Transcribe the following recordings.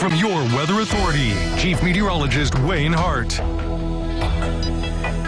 From your Weather Authority, Chief Meteorologist Wayne Hart.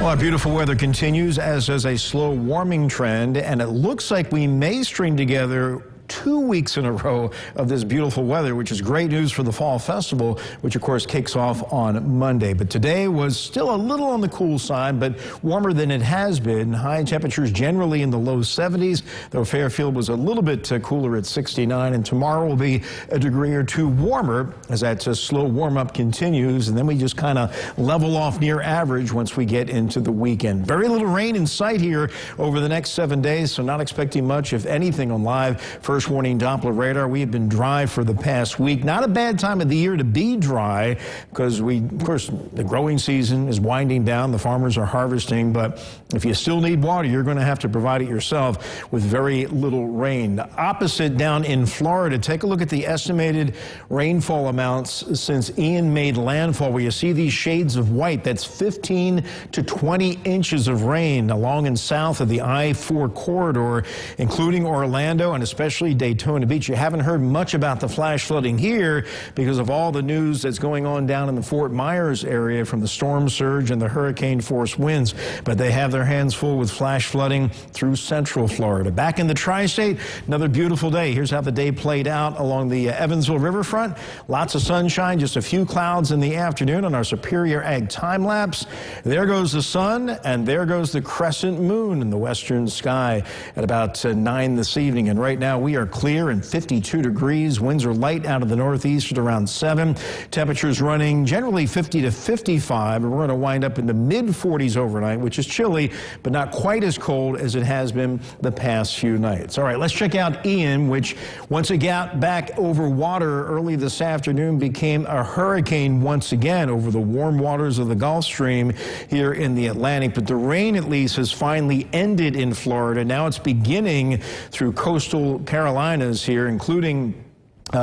Well, our beautiful weather continues, as does a slow warming trend, and it looks like we may string together 2 weeks in a row of this beautiful weather, which is great news for the Fall Festival, which of course kicks off on Monday. But today was still a little on the cool side, but warmer than it has been. High temperatures generally in the low 70s, though Fairfield was a little bit cooler at 69. And tomorrow will be a degree or two warmer as that slow warm-up continues. And then we just kind of level off near average once we get into the weekend. Very little rain in sight here over the next 7 days, so not expecting much, if anything, on live First Warning Doppler radar. We have been dry for the past week. Not a bad time of the year to be dry because of course, the growing season is winding down. The farmers are harvesting, but if you still need water, you're going to have to provide it yourself with very little rain. The opposite down in Florida. Take a look at the estimated rainfall amounts since Ian made landfall, where you see these shades of white. That's 15 to 20 inches of rain along and south of the I-4 corridor, including Orlando and especially Daytona Beach. You haven't heard much about the flash flooding here because of all the news that's going on down in the Fort Myers area from the storm surge and the hurricane force winds, but they have their hands full with flash flooding through central Florida. Back in the tri-state, another beautiful day. Here's how the day played out along the Evansville riverfront. Lots of sunshine, just a few clouds in the afternoon on our Superior Ag time lapse. There goes the sun, and there goes the crescent moon in the western sky at about 9 this evening. And right now we are clear and 52 degrees. Winds are light out of the northeast at around 7. Temperatures running generally 50 to 55. And we're going to wind up in the mid-40s overnight, which is chilly, but not quite as cold as it has been the past few nights. All right, let's check out Ian, which once it got back over water early this afternoon, became a hurricane once again over the warm waters of the Gulf Stream here in the Atlantic. But the rain, at least, has finally ended in Florida. Now it's beginning through coastal Carolinas here, including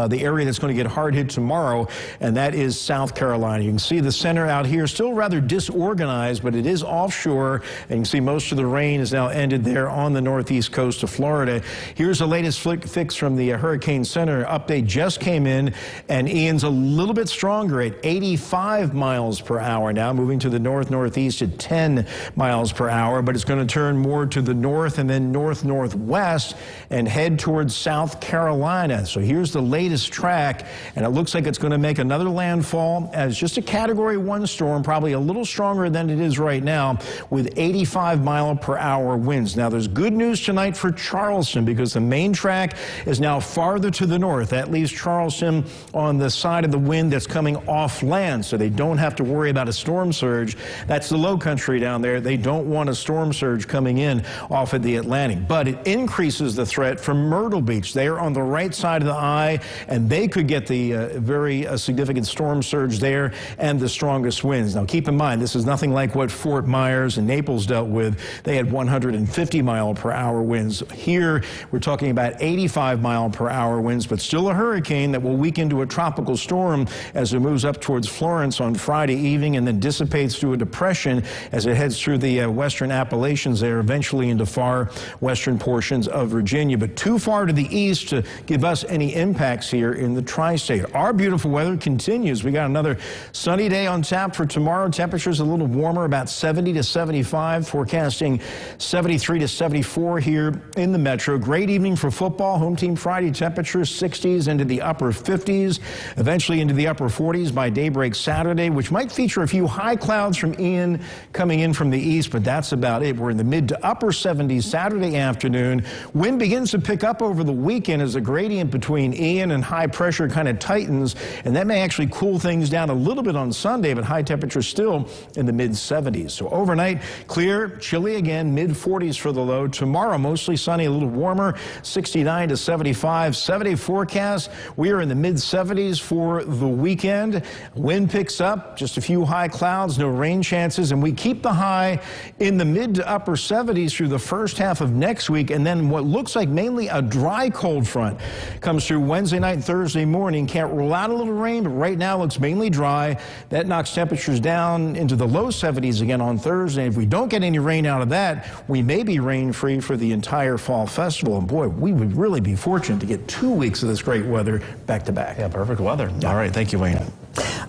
the area that's going to get hard hit tomorrow, and that is South Carolina. You can see the center out here still rather disorganized, but it is offshore, and you can see most of the rain is now ended there on the northeast coast of Florida. Here's the latest fix from the Hurricane Center. Update just came in, and Ian's a little bit stronger at 85 miles per hour now, moving to the north-northeast at 10 miles per hour, but it's going to turn more to the north and then north-northwest and head towards South Carolina. So here's the latest track, and it looks like it's going to make another landfall as just a Category 1 storm, probably a little stronger than it is right now, with 85-mile-per-hour winds. Now, there's good news tonight for Charleston because the main track is now farther to the north. That leaves Charleston on the side of the wind that's coming off land, so they don't have to worry about a storm surge. That's the low country down there. They don't want a storm surge coming in off of the Atlantic, but it increases the threat from Myrtle Beach. They are on the right side of the eye, and they could get the very significant storm surge there and the strongest winds. Now, keep in mind, this is nothing like what Fort Myers and Naples dealt with. They had 150-mile-per-hour winds. Here, we're talking about 85-mile-per-hour winds, but still a hurricane that will weaken to a tropical storm as it moves up towards Florence on Friday evening and then dissipates to a depression as it heads through the western Appalachians there, eventually into far western portions of Virginia, but too far to the east to give us any impact here in the tri-state. Our beautiful weather continues. We got another sunny day on tap for tomorrow. Temperatures a little warmer, about 70 to 75, forecasting 73 to 74 here in the metro. Great evening for football. Home team Friday, temperatures 60s into the upper 50s, eventually into the upper 40s by daybreak Saturday, which might feature a few high clouds from Ian coming in from the east, but that's about it. We're in the mid to upper 70s Saturday afternoon. Wind begins to pick up over the weekend as the gradient between Ian and high pressure kind of tightens, and that may actually cool things down a little bit on Sunday, but high temperatures still in the mid-70s. So overnight, clear, chilly again, mid-40s for the low. Tomorrow, mostly sunny, a little warmer, 69 to 75. 7-day forecast, we are in the mid-70s for the weekend. Wind picks up, just a few high clouds, no rain chances, and we keep the high in the mid to upper 70s through the first half of next week, and then what looks like mainly a dry cold front comes through Wednesday Wednesday night and Thursday morning. Can't rule out a little rain, but right now looks mainly dry. That knocks temperatures down into the low 70s again on Thursday. If we don't get any rain out of that, we may be rain-free for the entire fall festival. And boy, we would really be fortunate to get 2 weeks of this great weather back to back. Yeah, perfect weather. All right, thank you, Wayne.